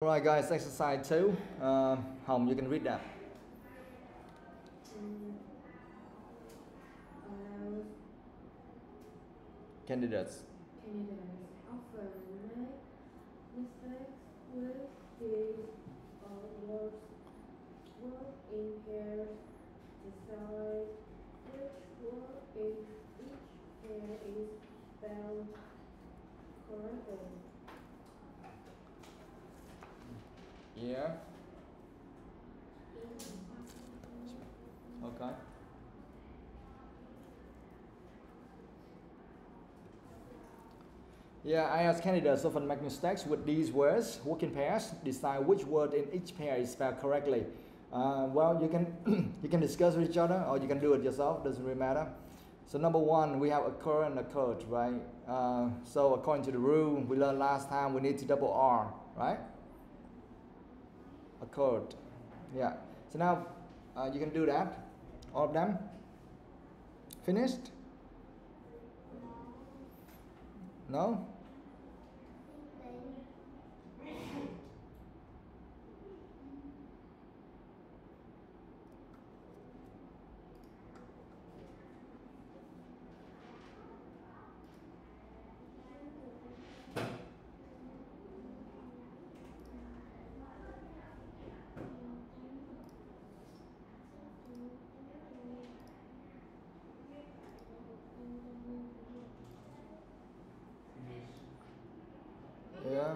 Alright guys, exercise 2. Hồng, you can read that. Candidates often make mistakes with these words. Work in pairs. Decide which word in each pair is spelled correctly. Yeah. Okay. Yeah, IELTS candidates often make mistakes with these words. Work in pairs. Decide which word in each pair is spelled correctly. Well, you can you can discuss with each other, or you can do it yourself. Doesn't really matter. So number one, we have occur and occurred, right? So according to the rule we learned last time, we need to double R, right? Occurred. Yeah. So now you can do that. All of them. Finished? No? Yeah.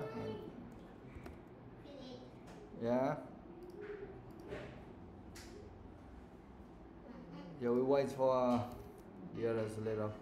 Yeah. Yeah, we wait for the others a little.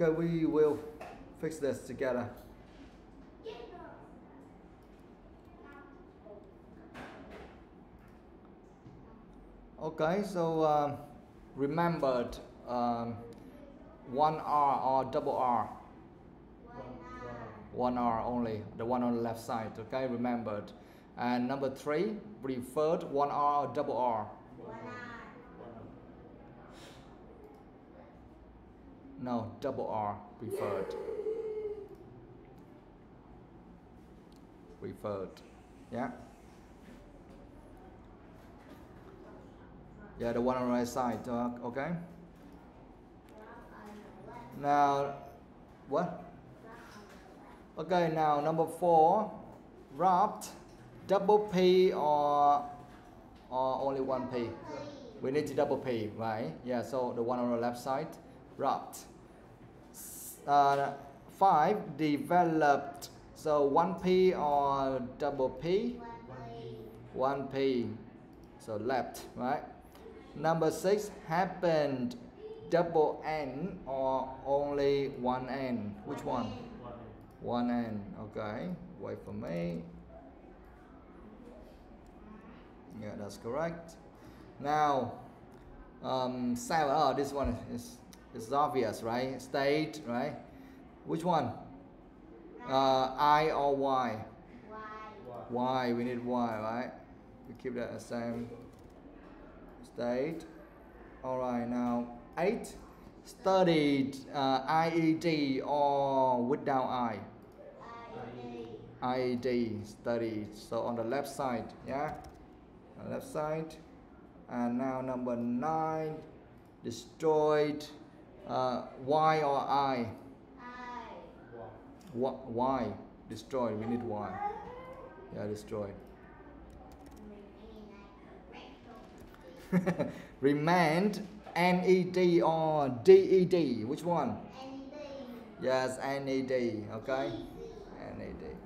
Okay, we will fix this together. Okay, so remembered one R or double R? One R only, the one on the left side, okay, remembered. And number 3, preferred one R or double R? No, double R, preferred. Preferred. Yeah? Yeah, the one on the right side, okay? Now, what? Okay, now number 4, wrapped, double P or only one P? We need to double P, right? Yeah, so the one on the left side, wrapped. 5, developed. So 1P or double P? 1P. So left, right? Number 6, happened, double N or only one N? Which one? One N, okay. Wait for me. Yeah, that's correct. Now, 7, oh, this one is obvious, right? State, right? Which one? I or Y? Y, we need Y, right? We keep that the same. State. Alright, now 8, studied, IED or without I? IED, studied. So on the left side, yeah? On the left side. And now number 9, destroyed, Y or I? Y, destroyed, we need Y. Yeah, destroyed. Remained, NED or DED? Which one? NED. Yes, NED, okay? NED.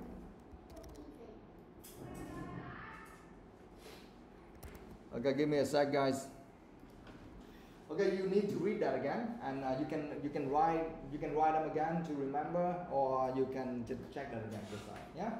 Okay, give me a sec, guys. Okay, you need to read that again, and you can write them again to remember, or you can just check that again. Yeah.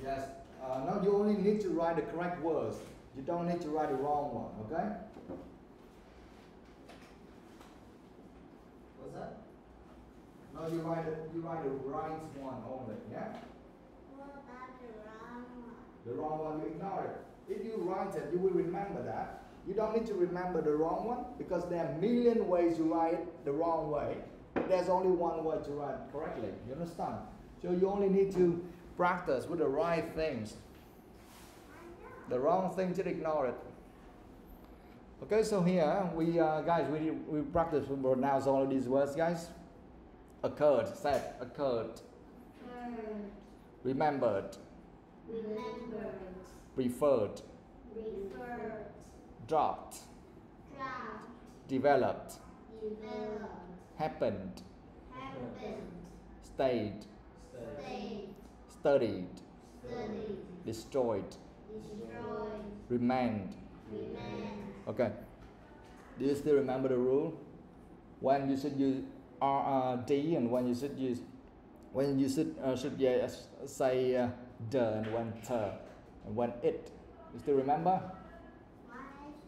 Yes. Now you only need to write the correct words. You don't need to write the wrong one, okay? What's that? No, you write the right one only, yeah? What about the wrong one? The wrong one, you ignore it. If you write it, you will remember that. You don't need to remember the wrong one because there are a million ways to write it the wrong way. There's only one way to write it correctly. You understand? So you only need to practice with the right things. The wrong thing, just ignore it. Okay, so here we guys we practice to pronounce all of these words, guys. Occurred, said, occurred. Remembered. Remembered. Referred. Referred. Dropped. Dropped. Developed. Developed. Happened. Happened. Stayed. Stayed. Studied. Studied. Destroyed. Destroyed. Remained. Remained. Okay. Do you still remember the rule? When you should use RRD and when you should use say the and when the and when it. You still remember? I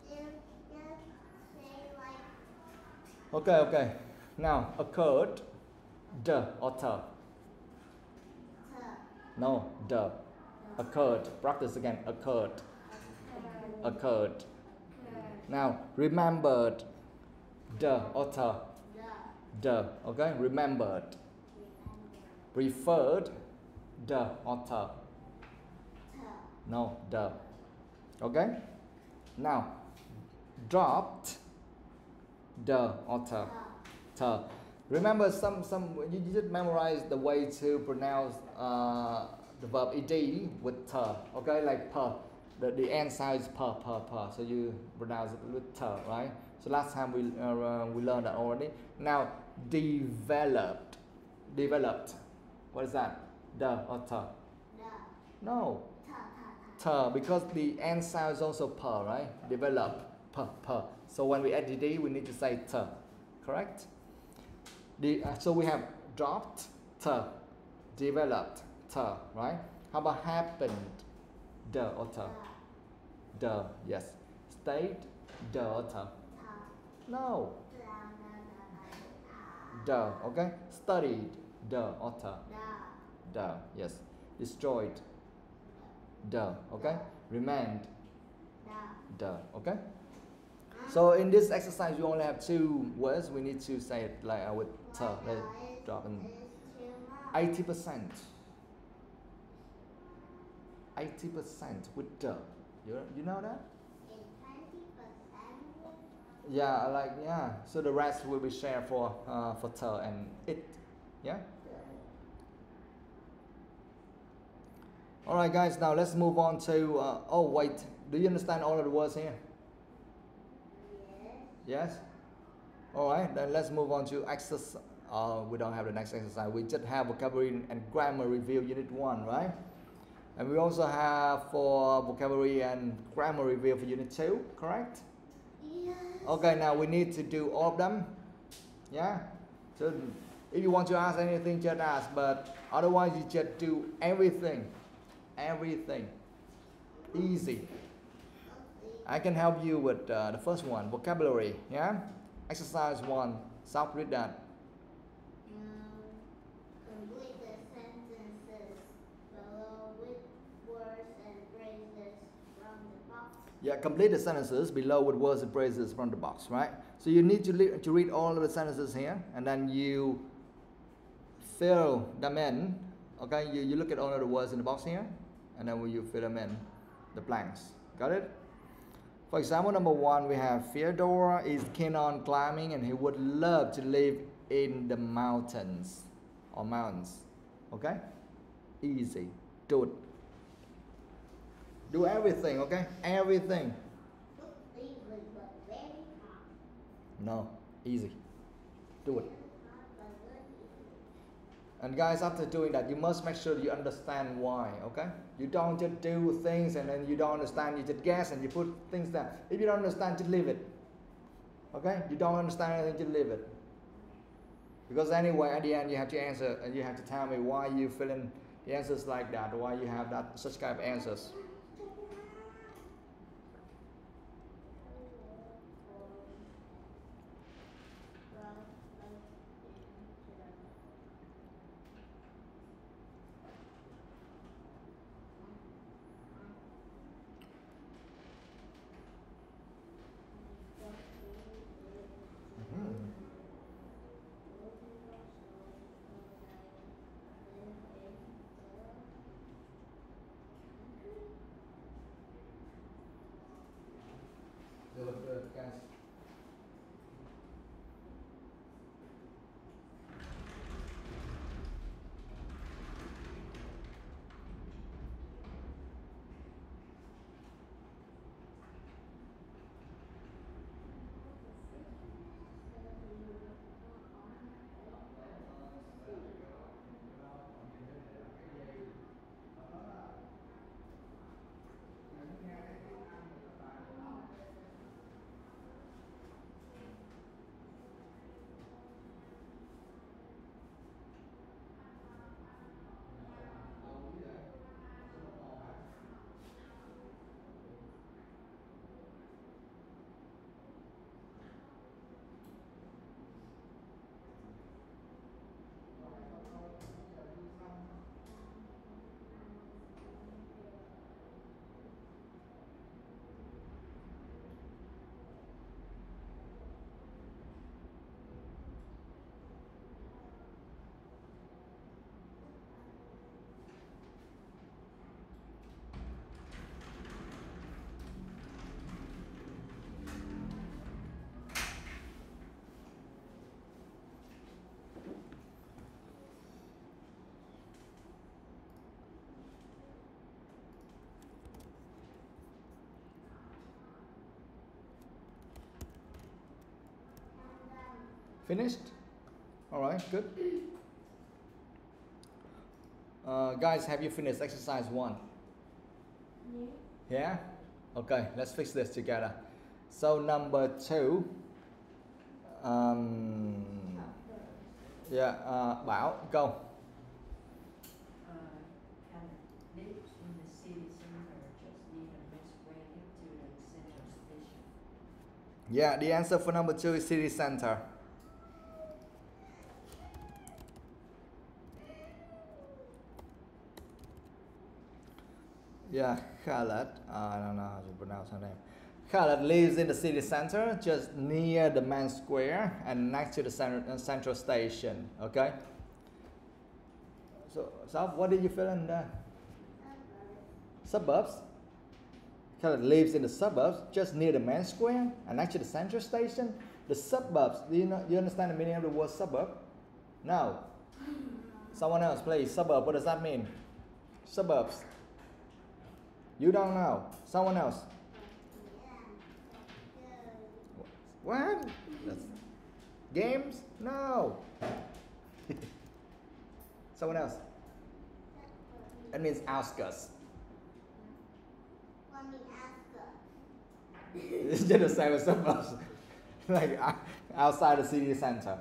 still just say like Okay. Now occurred, the or the. the. No, the. Occurred. Practice again. Occurred. Occurred. Now remembered, the or the. The. Okay. Remembered. Referred, the or the. No, the. Okay. Now dropped, the or the. Remember some you just memorize the way to pronounce the verb ed with the. Okay, like per. The end sound is per. So you pronounce it with the, right? So last time we learned that already. Now developed. What is that? The or the? No. The, because the end sound is also per, right? Develop, per. So when we add the d, we need to say the, correct? So we have dropped, the, developed, the, right? How about happened, the or the, yes. Stayed, the or the? No. The, okay? Studied, the or the, yes. Destroyed, the, okay? Remained, the, okay? So in this exercise, we only have two words. We need to say it like with the. Let's drop in 80%. 80% with the. You know that? Yeah, like yeah. So the rest will be shared for the and it. Yeah. All right, guys. Now let's move on to. Oh wait, do you understand all of the words here? Yes. All right. Then let's move on to exercise. We don't have the next exercise. We just have vocabulary and grammar review unit 1, right? And we also have for vocabulary and grammar review for unit 2, correct? Yes. Okay. Now we need to do all of them. Yeah. So if you want to ask anything, just ask. But otherwise, you just do everything. Everything. Easy. I can help you with the first one, vocabulary. Yeah. Exercise 1. Self-read that. Complete the sentences below with words and phrases from the box. Yeah, complete the sentences below with words and phrases from the box, right? So you need to read all of the sentences here, and then you fill them in. Okay, you look at all of the words in the box here, and then you fill them in, the blanks. Got it? For example, number 1, we have Theodore is keen on climbing and he would love to live in the mountains or mountains. Okay? Easy. Do it. Do everything, okay? Everything. Easy but very hard. No, easy. Do it. Hard but very easy. And guys, after doing that, you must make sure you understand why, okay? You don't just do things and then you don't understand, you just guess and you put things down. If you don't understand, just leave it. Okay? You don't understand anything, just leave it. Because anyway, at the end, you have to answer and you have to tell me why you fill in The answer is like that. Why you have that such kind of answers? Được guys. Finished? All right, good. Guys, have you finished exercise 1? Yeah? Okay, let's fix this together. So number 2. Bảo, go. Yeah, the answer for number 2 is city center. Yeah, Khaled, I don't know how to pronounce her name. Khaled lives in the city center, just near the main square and next to the central station. Okay. So what did you fill in there? Suburbs. Khaled lives in the suburbs, just near the main square and next to the central station. The suburbs. Do you understand the meaning of the word suburb? No. Someone else, please. Suburb. What does that mean? Suburbs. You don't know. Someone else. What? That's games? No. Someone else. That means outskirts. It's just the same as suburbs. Like outside the city center.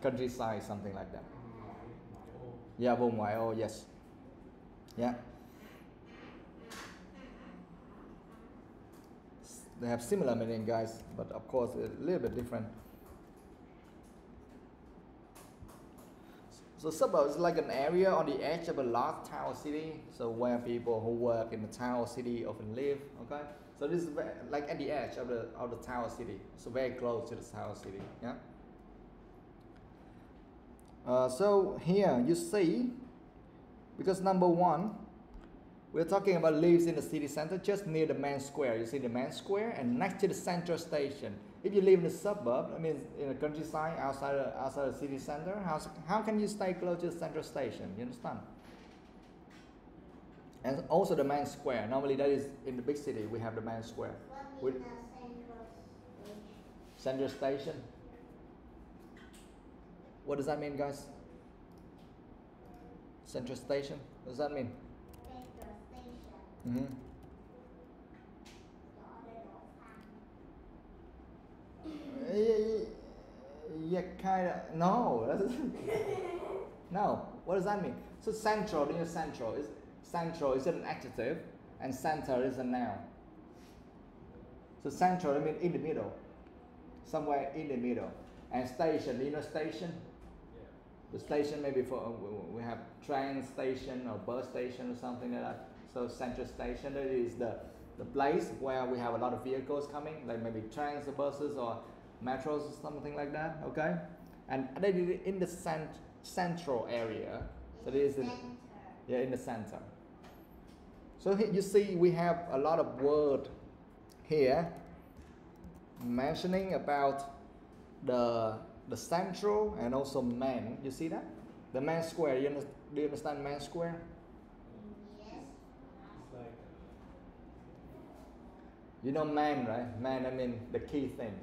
Countryside, something like that. Yeah, vùng ngoại ô, yes. Yeah. They have similar meaning, guys, but of course a little bit different. So suburbs is like an area on the edge of a large town or city, so where people who work in the town or city often live. Okay, so this is like at the edge of the town or city, so very close to the town or city. Yeah. So here you see, because number 1, we're talking about lives in the city center, just near the main square. You see the main square and next to the central station. If you live in the suburb, I mean in the countryside, outside the city center, how can you stay close to the central station? You understand? And also the main square. Normally that is in the big city. We have the main square. What means central station. What does that mean, guys? Central station. What does that mean? Mm-hmm. Yeah, kind of. No. No. What does that mean? So central, you know, central is an adjective, and center is a noun. So central, I mean in the middle, somewhere in the middle. And station, you know station? The station maybe for we have train station or bus station or something like that. So central station, that is the place where we have a lot of vehicles coming, like maybe trains or buses or metros or something like that. Okay, and that is in the central area. So this is in the center. So here you see we have a lot of word here mentioning about the central and also man. You see that? The man square. Do you understand man square? Yes. You know man, right? Man, I mean the key thing.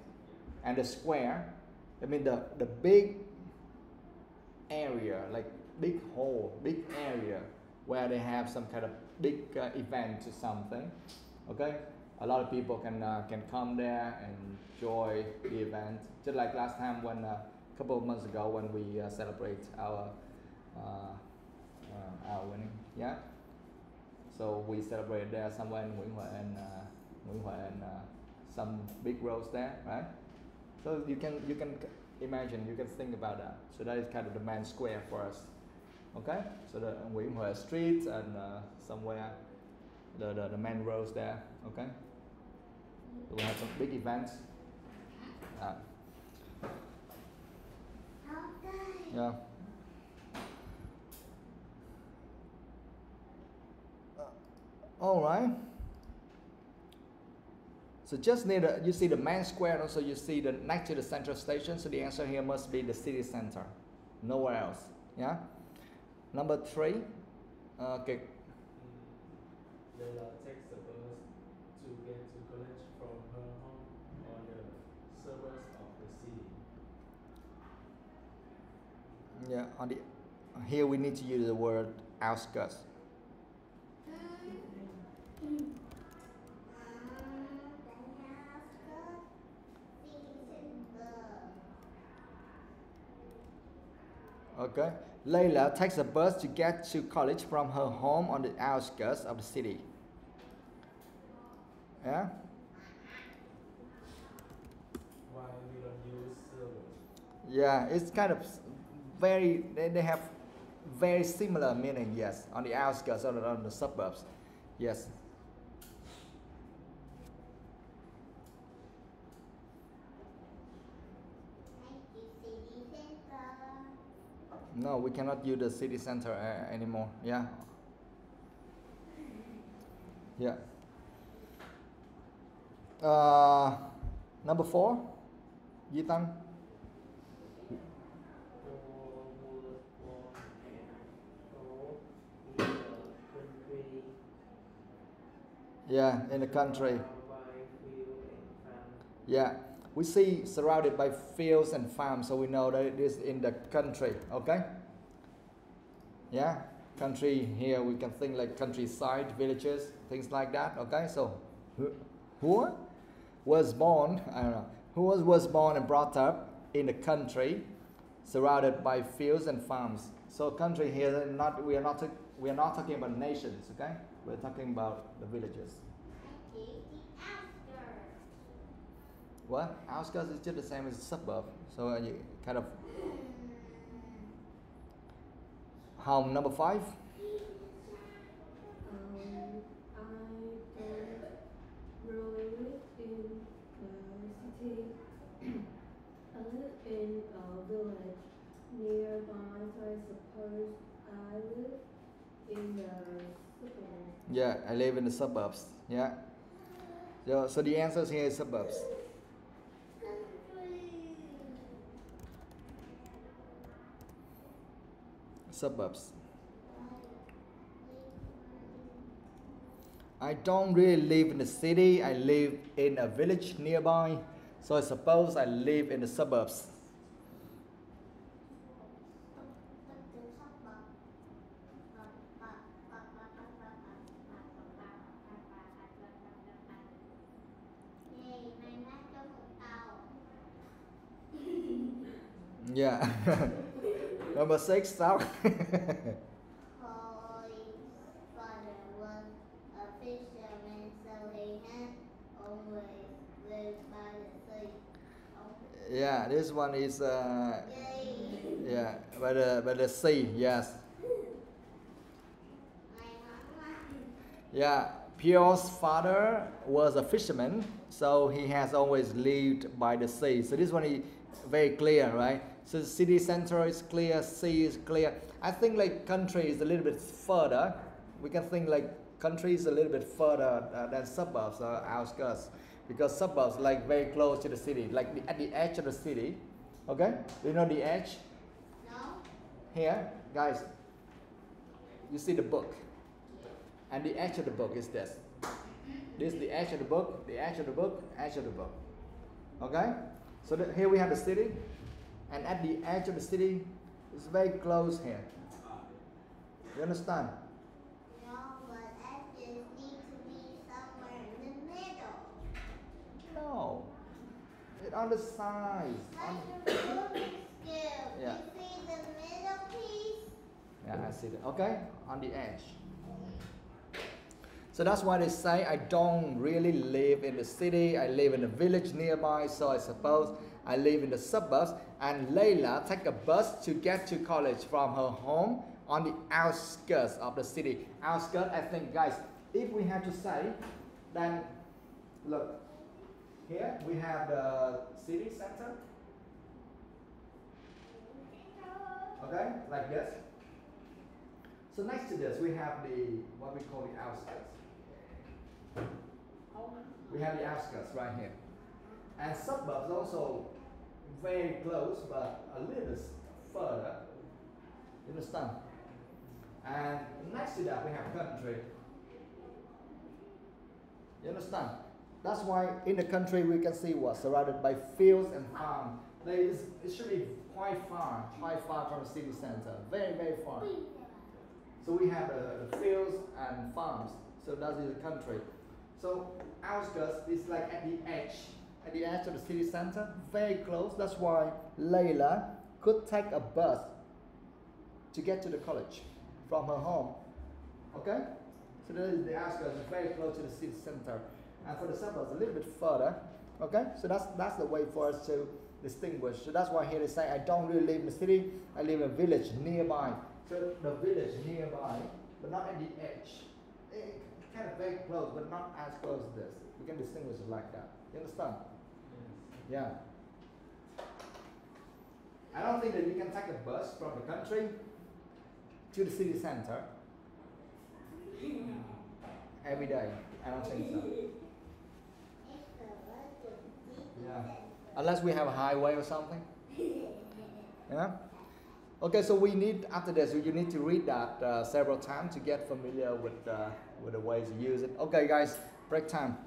And the square, I mean the big area, like big hole, big area where they have some kind of big event or something. Okay? A lot of people can come there and enjoy the event. Just like last time when a couple of months ago when we celebrate our winning, yeah. So we celebrated there somewhere in Nguyễn Huệ and some big roads there, right? So you can imagine, you can think about that. So that is kind of the main square for us. Okay, so the Nguyễn Huệ Street and somewhere the main roads there. Okay, so we have some big events. Yeah. All right. So just near you see the main square, and also you see the next to the central station. So the answer here must be the city center, nowhere else. Yeah. Number 3. Okay. Leila takes the bus to get to college from her home on the suburbs of the city. Yeah. Here we need to use the word outskirts. Okay. Layla takes a bus to get to college from her home on the outskirts of the city. Yeah? Why we don't use suburbs? Yeah, it's kind of very, they have very similar meaning, yes, on the outskirts or on the suburbs. Yes. No, we cannot use the city center anymore. Yeah. Yeah. Number 4, Di Tăng. Yeah, in the country. Yeah, we see surrounded by fields and farms, so we know that it is in the country. Okay. Yeah, country here we can think like countryside, villages, things like that. Okay, so who was born? I don't know. Who was born and brought up in the country, surrounded by fields and farms. So country here, we are not talking about nations. Okay, we're talking about the villages. What? Outskirts is just the same as suburb. So you kind of home. Number 5. I don't really live in the city. I live in a village nearby, so I suppose I live in the suburbs. Yeah, I live in the suburbs. Yeah. So the answer here is suburbs. Suburbs. I don't really live in the city. I live in a village nearby. So I suppose I live in the suburbs. Yeah. Number 6, sao? Chloe's father was a fisherman, so he had always lived by the sea. Yeah, this one is Yay. yeah, by the sea. Yes. Yeah, Pierre's father was a fisherman, so he has always lived by the sea. So this one is very clear, right? So the city center is clear, sea is clear. I think like country is a little bit further. We can think like country is a little bit further than suburbs or outskirts, because suburbs like very close to the city, like at the edge of the city. Okay, do you know the edge? No. Here, guys, you see the book. And the edge of the book is this. This is the edge of the book, the edge of the book, edge of the book. Okay? So here we have the city. And at the edge of the city, it's very close here. You understand? No, but edges need to be somewhere in the middle. No. It's on the sides. Like your moving skill. Yeah. You see the middle piece? Yeah, I see that. Okay? On the edge. So that's why they say I don't really live in the city. I live in a village nearby, so I suppose I live in the suburbs. And Layla take a bus to get to college from her home on the outskirts of the city. Outskirts, I think, guys, if we have to say, then look, here we have the city center. Okay, like this. So next to this, we have the what we call the outskirts. We have the outskirts right here. And suburbs also very close, but a little bit further. You understand? And next to that, we have country. You understand? That's why in the country we can see what? Surrounded by fields and farms. It should be quite far from the city center. Very, very far. So we have the fields and farms. So that is the country. So outskirts is like at the edge of the city center, very close. That's why Layla could take a bus to get to the college from her home. Okay? So that is the outskirts, very close to the city center. And for the suburbs, a little bit further. Okay? So that's the way for us to distinguish. So that's why here they say I don't really live in the city, I live in a village nearby. So the village nearby, but not at the edge. Kind of very close, but not as close as this. We can distinguish it like that. You understand? Yes. Yeah. I don't think that you can take a bus from the country to the city center every day. I don't think so. Yeah. Unless we have a highway or something. Yeah. Okay, so we need, after this, you need to read that several times to get familiar with the ways to use it. Okay, guys, break time.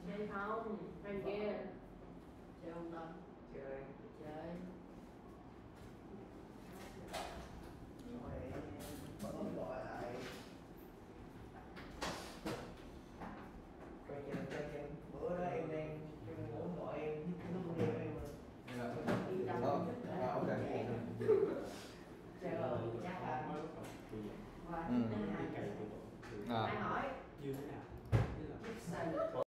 Chơi không? Hay kia? Chơi không ta? Chơi. Chơi. Gọi lại. Bữa đó em đang muốn gọi em lúc đi em Đi đâu? Okay. Chơi rồi, chắc là qua Ừ. ai hỏi? như thế nào? Sành.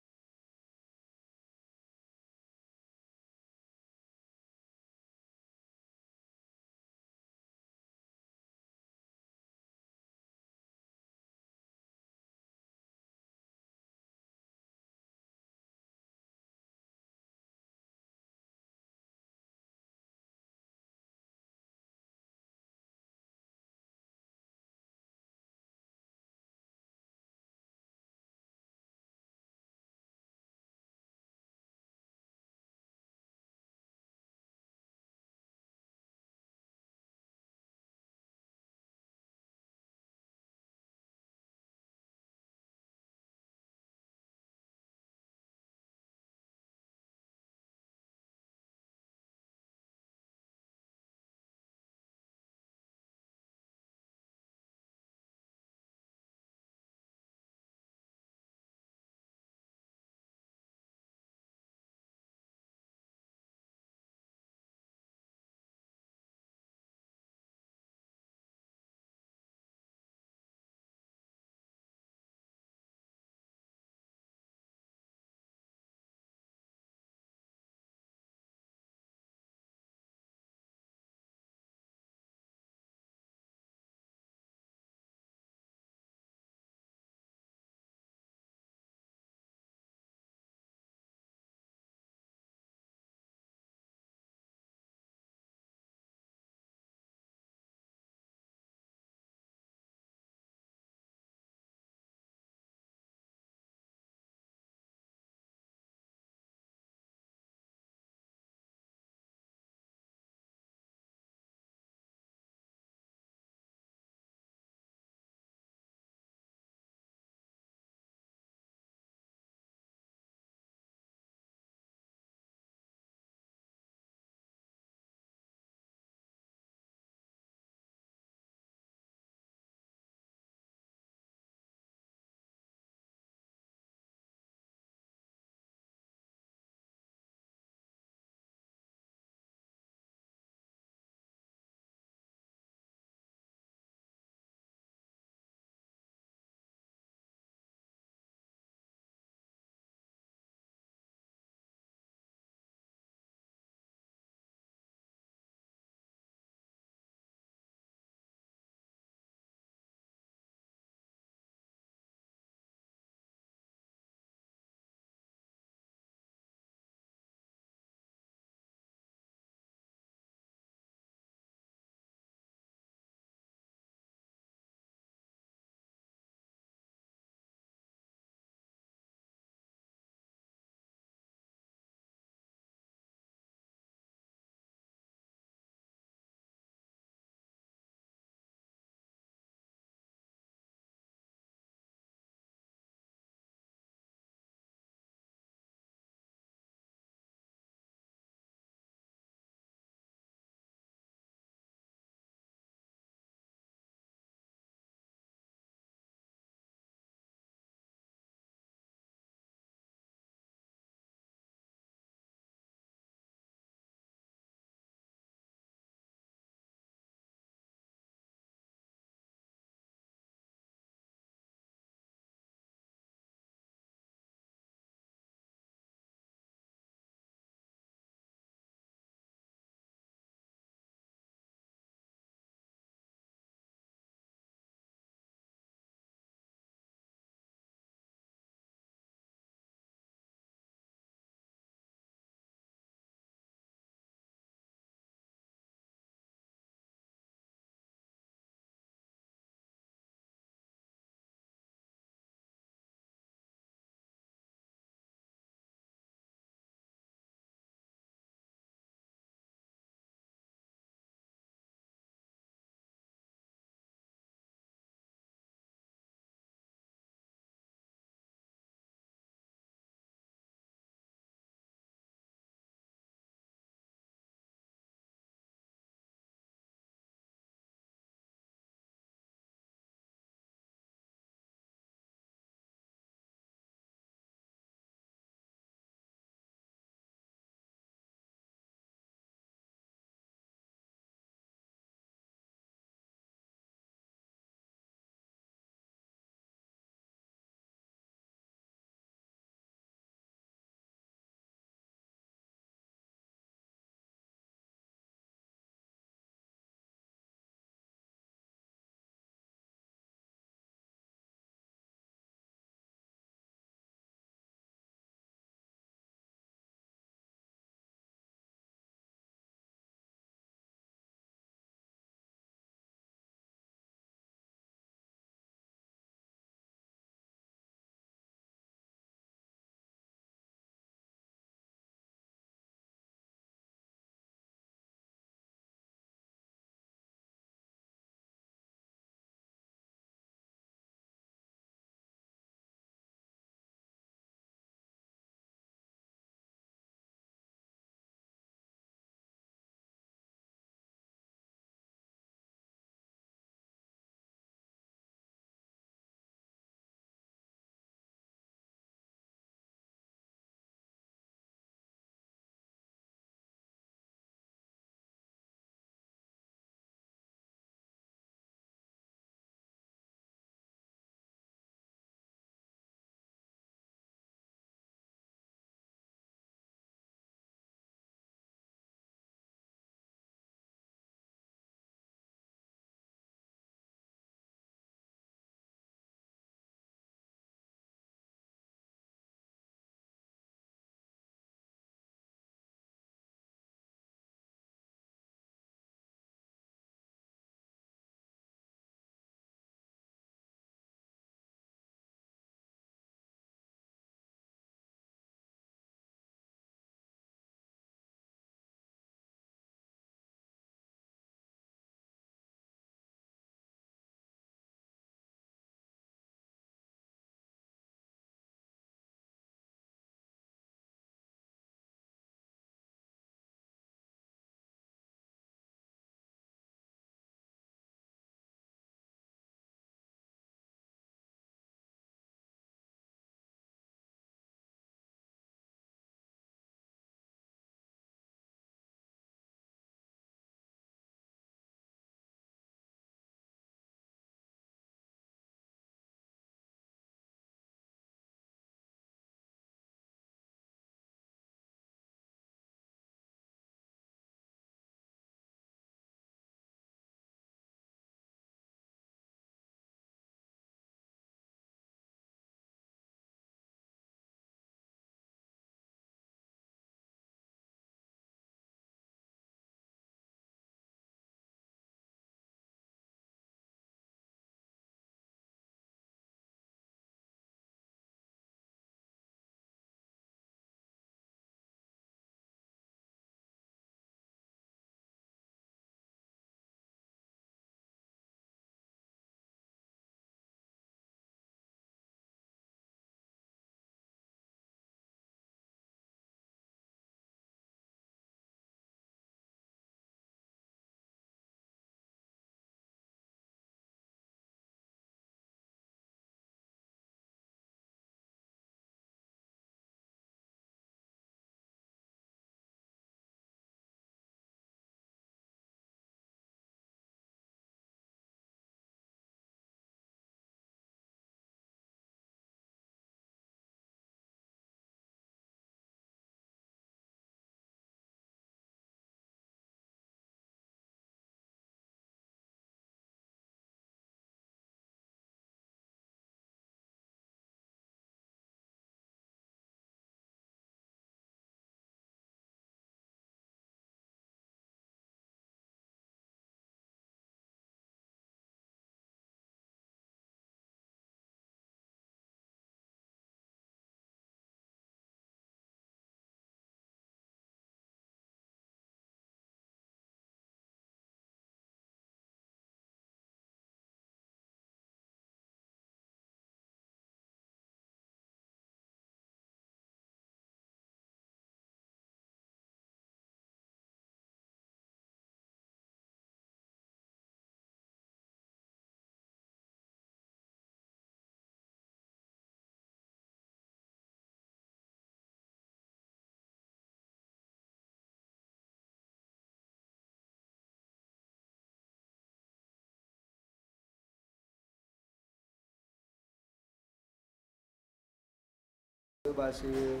Bye, see you.